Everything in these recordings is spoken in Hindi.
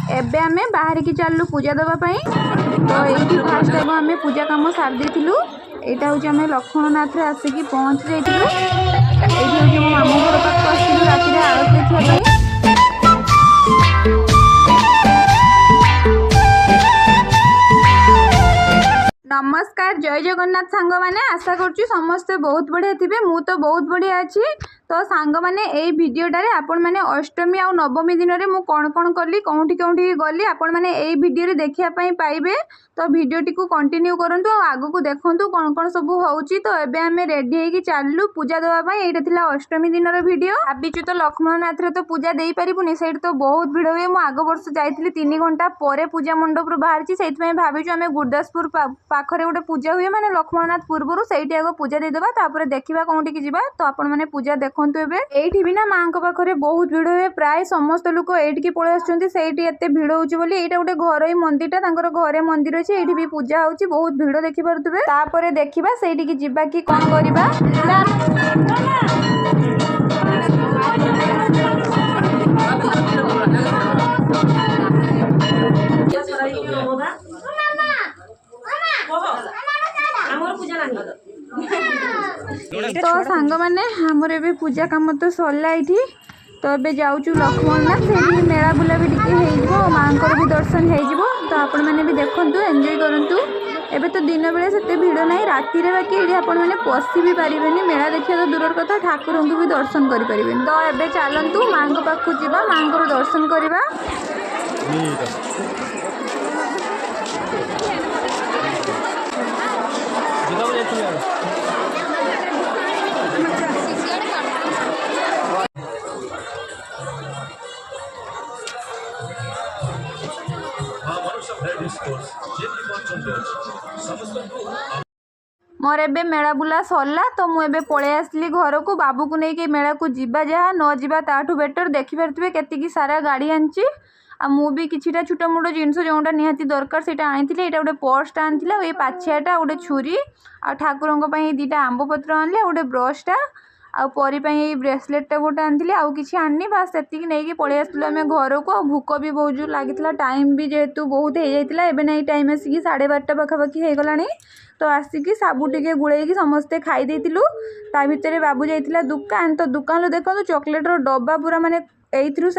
एबे आमे बाहर की चलू पूजा दवा पाई। तो ये फास्ट टाइम आम पूजा कम सारी देलु। यहाँ हूँ आम लक्ष्मणनाथ आसिक पहुँची जाइलु। ये मो मामू घर पाक आसलु राति आरती देखा। नमस्कार जय जगन्नाथ सांग माने आशा करुच्ची समस्ते बहुत बढ़िया थे। मु तो बहुत बढ़िया अच्छी। तो सांग माने ए भिडियोटारे आपण माने अष्टमी आ नवमी दिन में मु कौन कौन कली कौटी कौटी गली आपण माने ए भिडियो देखिया पाइबे। तो भिडियोटी को कंटिन्यू करंतु आगु को देखंतु कौन कौन सब होउची। तो एबे आमे रेडी हेकी चाललु पूजा देवा पई। एटा थिला अष्टमी दिन भिडियो। भाबीचु तो लक्ष्मणनाथ रे तो पूजा देई परिबुनी, सेठ तो बहुत भिड़ हुए। मु आगो वर्ष जाइथिली 3 घंटा परे पूजा मंडप रु बाहरची। सेइथमै भाबीचु आमे गुरदासपुर पाखरे गोटे पूजा हुए माने लक्ष्मणनाथ पूर्व से आग पूजा देदेबा तापर देखिबा कोउठी की जिबा। तो आपण माने पूजा देखंतु एबे। एठी बिना मां को पाखरे बहुत भिड़ हुए। प्राय समस्त लोक एठी की पळे आछुंती। सेठी एते भिड़ होउची बोली एटा गोटे घरई मंदिरटा तांकर घरे मंदिर अछि। एठी भी पूजा होउची, बहुत भिड़ देखि परतुबे। तापर देखिबा सेठी की जिबा की कोन करिबा। तो सांग माने हमर एबे पूजा काम तो सरला एठी। तो एबे जाउचु लक्ष्मणनाथ। सेठी मेला बुला भी टिके हेइजबो, मांकर भी दर्शन हेइजबो। तो आपण माने भी देखंतु एन्जॉय करंतु। एबे तो दिन बेले सेते भिड़ नाही, राति रे बाकी एठी आपण माने पसी भी पारिबेनी। मेला देखिया तो दूरर कथा, ठाकुर को भी दर्शन करि परिबेनी। तो एबे चलंतु मांको पाखु जिबा, मांकर दर्शन करिबा। मोर एबे मेला बुला सरला। तो मुझे पळे आसली घर को। बाबू को लेकिन मेला को जीवा जहाँ न जीवा ताठू बेटर। देखि पारथिबे केतिकी सारा गाड़ी आनची। आ मु भी किछिटा छोटा मोटा जिनस जोटा निहाती दरकार सेटा आनिथिले। एटा गोटे पर्सटा आनिथिले, ए पाछियाटा गोटे छुरी आ ठाकुरंक पई दीटा आंब पत्र आनले, गोटे ब्रशटा आ परी पई ब्रेसलेटटा गोटे आनिथिले। आ किछि आननी, बास सेतिकी नेकी पळे आसलु आमे घर को। भूक भी बहुत जो लागितला, टाइम भी जेहेतु बहुत हे जाइतला। एबे नै टाइम आसीकी 12:30 पाखापाखि हे गलानी। तो आसिकी साबु टिके गुळेकी समस्ते खाई देइतिलु। ता भितरे बाबू जाइतिला दुकान। तो दुकान लो देखो चॉकलेट रो डब्बा पूरा माने एइथरु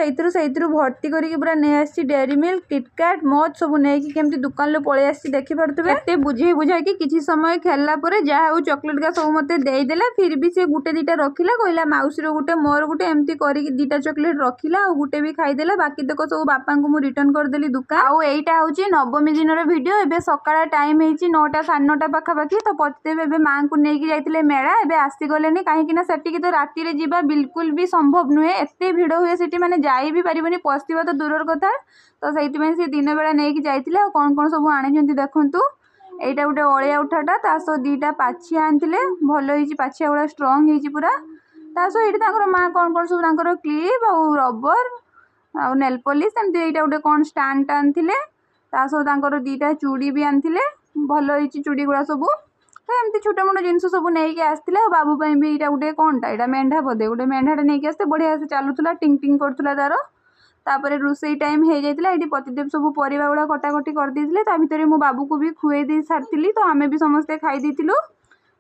भर्ती करके पूरा नै आसी। डेयरी मिल्क, किटकैट, मौज सब नेकी केमती दुकान लो पळे आसी। देखि परतबे एते बुझे बुझा कि किछि समय खेलला परे जा हो चॉकलेट का सब मते देई देला। फिर भी से गुटे दीटा रखिला, कहला माउसी रो गुटे मोर गुटे एमती करके दीटा चॉकलेट रखिला आ गुटे भी खाई देला। बाकी तक सब बापा को मु रिटर्न कर देली दुकान। आ एइटा होची नवमी दिन रो वीडियो। एबे सकाळ टाइम हेची 9टा 9:30 पाखापाखि। तो पछते एबे मां को नेकी जाइतिले मेला। एबे आसी गलेनी काहे कि ना सेठी की तो राति रे जीवा बिल्कुल भी संभव नुहे। एते भिड़ हुए सेठी माने जाई भी परिबनी, पस्तिबा तो दूरर कथा। तो सेठी में से दिन बेला नेकी जाइतिले। कोन कोन सब आनि जंती देखंतु। एइटा गुटे ओळिया उठाटा, तासो दीटा पाछिया आनथिले। भलो हिची पाछिया गुडा स्ट्रांग हिची पूरा। तासो एठी तांकर मां कोन कोन सब तांकर क्लिप आ रबर आ नेल पॉलिश एमती एइटा गुटे कोन स्टैंड आनथिले। तासो तांकर दीटा चूड़ी भी आनथिले। भलो हिची चूड़ी गुडा सब। तो एमती छोटा मोटा जिनस सब नहीं आसते। बाबू भी यहाँ गोटे कौनटा यहाँ मेढ़ा बोधे गोटे मेढ़ाटा नहीं आसते। बढ़िया से चलूला, टिंग टिंग करूला तार। तापर रोसई टाइम हो जाता। ये पतिदेव सब परिवा गुड़ा कटाकटी करदे। भितर मो बाबू को भी खुए दे सारी। तो आम भी समस्ते खाई देलु।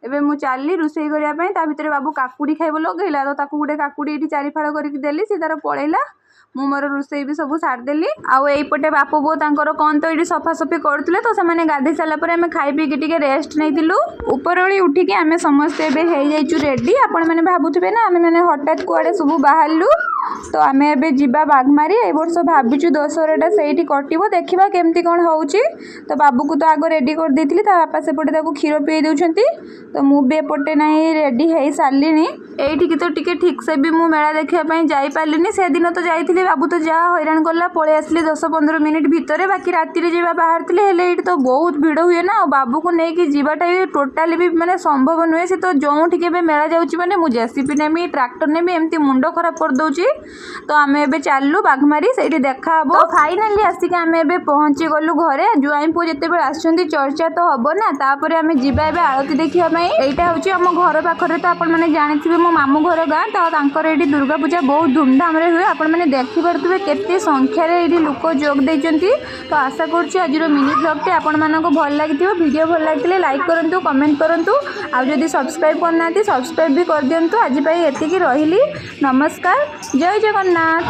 एबे मु चाली रोसई करने। ता भितर बाबू काकुड़ी खाइब लगेला। तो ताकू गोटे काकुड़ी ये 4 फाड़ करके देली। सी तार पलैला। मु मोर रोसई भी सब सारदेली। आउ एपटे बाप बो तांकर कौन तो ये सफासफी करते। तो से गाधे सारापर आम खाई पीकी टिके रेस्ट नहीं। उपरओली उठिकी आम समस्ते एबे हो जाइचु रेडी। आपण मैंने भावुवे ना आम मैंने हठात कुआड़े सब बाहरलु। तो आम एबे जिबा बाघमारी। ए वर्ष भाविचु दशहराटा सेठी कटिबो। देखिबा केमती कोन होउची। तो बाबू को तो आग रेडी कर देइथिली। ता बापा सेपटे ताको क्षीर पिए देउछंती। तो मु बे एपटे नाही रेडी हेई सारलिनी। एठी तो टिके ठीक से भी मु मेला देखिया पई जाई पारलिनी। से दिन तो जाइथिली, बाबू तो जा हैरान कला, पळे आसली 10-15 मिनिट भितरे। बाकी राति रे जीवा बाहर थिले। हेले एठी तो बहुत भिड़ हुए ना। बाबू को नेकी जीवाटा भी टोटाली भी माने संभव नुहे। से तो जो ठीक मेला जाउची माने मु जेसीपी नेमी, ट्रैक्टर नेमी, एमती मुंड खराब कर दउची। तो आम ए चलू बाघमारी से देखा हम। तो फाइनाली आसिक आम ए पहुँची गलु घरे। जुआई पुओ जिते आसुँच चर्चा तो हम ना तापर आम जा आलती देखापी। यहाँ हूँ आम घर पाखे तो आपण मैंने जानी मो मामू घर गाँ तो ये दुर्गा पूजा बहुत धूमधाम हुए। आपण मैंने देखिपे केते संख्यार ये लोक जोग देती। तो आशा करुँच आज मिनी ब्लॉगटे आपण मानक भल लगी वीडियो भल लगे लाइक करूँ कमेंट करूँ आदि सब्सक्राइब करना सब्सक्राइब भी कर दिंतु। आज एतिकी रही नमस्कार जय जगन्नाथ।